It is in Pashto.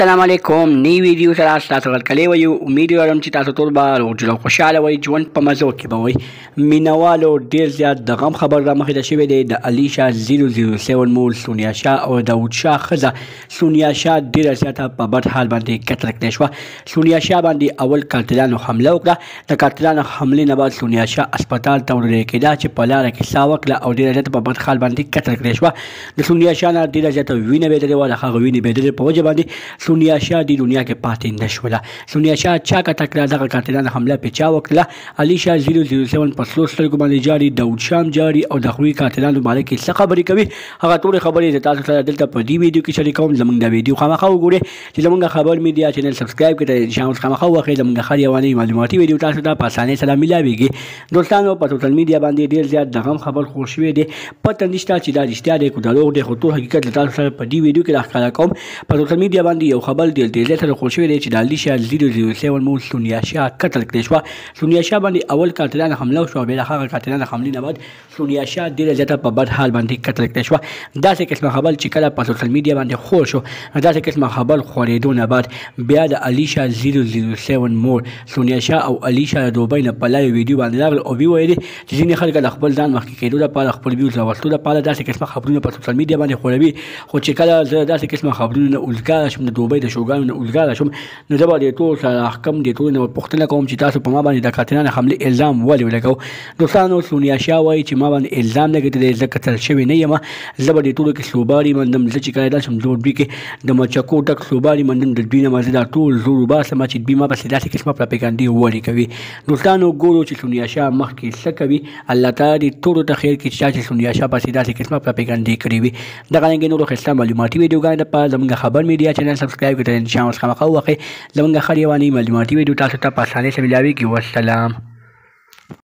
السلام علیکم نی ویډیو سره تاسو غلکلی وي امید لرم چې تاسو ټول به روغ خوشحاله وئ ژوند په مزو کې به وئ مینوالو ډېر زیات د غم خبر رامخې ته شوی دی د علي شاه 007 مول سونیا شاه او داود شاه ښځه سونیا شاه ډېره زیاته په بد حال باندې قتل کړې شوه سونیا شاه باندې اول قاتلانو حمله وکړه د قاتلانو حملې نه بعد سونیا شاه اسپتال ته وړل کېده چې په لاره کې ساه وکړه او ډېره زیاته په بد حال باندې قتل کړې شوه د سونیا شاه نه ډېره زیاته وینه بهېدلې وه د هغه وینې بهېدلې په وجه باندې سونیا شاه د دنیا کې پاتې نشوله سونیا شاه چا قتل کړه دغه قاتلانو حمله پې چا وکړله علي شاه 007 په سرو سترګو باندې جاري داود شاه هم جاري او د هغوی قاتلانو باره کې څه خبرې کوي هغه ټولې خبرې زه تاسو سره دلته په دې ویډیو کې شریکوم زموږ دا ویډیو خامخا وګورئ چې زموږ خبر میډیا چینل سبسکرایب کړئ انشاء الله خامخا وخورئ زموږ هر یواني معلوماتي ویډیو تاسو ته په اسانۍ سره میلاویږي دوستانو په سوشل میډیا باندې ډېر زیات د غم خبر خور شوی دی پته نشته چې دا رښتیا دی که دروغ دی خو ټول حقیقت له تاسو سره په دې ویډیو کې راښکاره کوم په سوشل میډیا باندې یو خبر ډېر تیزۍ سره خور شوی دی چې د علي شاه 007 مول سونیا شاه قتل کړې شوه سونیا شاه باندې اول قاتلانو حمله وشوه بیا د هغه قاتلانو حملې نه بعد سونیا شاه ډېره زیاته په بد حال باندې قتل کړې شوه داسې قسمه خبر چې کله په سوشل میډیا باندې خور شو داسې قسمه خبر خورېدو نه بعد بیا د علي شاه 007 مول سونیا شاه او علي شاه د دوبۍ نه په لایو ویډیو باندې راغله او ویې ویلې چې ځینې خلک د خپل ځان مخکې کېدو لپاره خپل ویوز راوستلو لپاره داسې قسمه خبرونه په سوشل میډیا باندې خوروي خو چې کله زه داسې قسمه خبرونه نه اوزګاره شم د دوبۍ د شوګانو نه اوزګاره شم نو زه به د ټول سره احکم د ټولو نه پوښتنه کوم چې تاسو په ما باندې د قاتلانو حملې الزام ولې ولګوو دوستانو سونیا شاه وایي چې ما باندې الزام لګېدلی دی زه قتل شوی نه یم زه به د ټولو کې سلوباري مندم زه چې کله داسې زه دوی کې د مچکو ډک سلوباري مندم د دوی نه ما زه دا ټول زور وباسم چې دوی ما پسې داسې قسمه پراپیګانډې ولې کوي دوستانو ګورو چې سونیا شاه مخکې څه کوي الله تعالی دې ټولو ته خیر کړي چې سونیا شاه پسې داسې قسمه پراپیګانډې کړې وي دغه رنګې نورو ښایسته معلوماتي ویډیوګانو لپاره زموږ خبر میډیا چینل سبسکرایب کړئ انشاءالله خامخا وخورئ زموږ هر یواني معلوماتي ویډیو تاسو ته په اسانۍ سره میلاویږي والسلام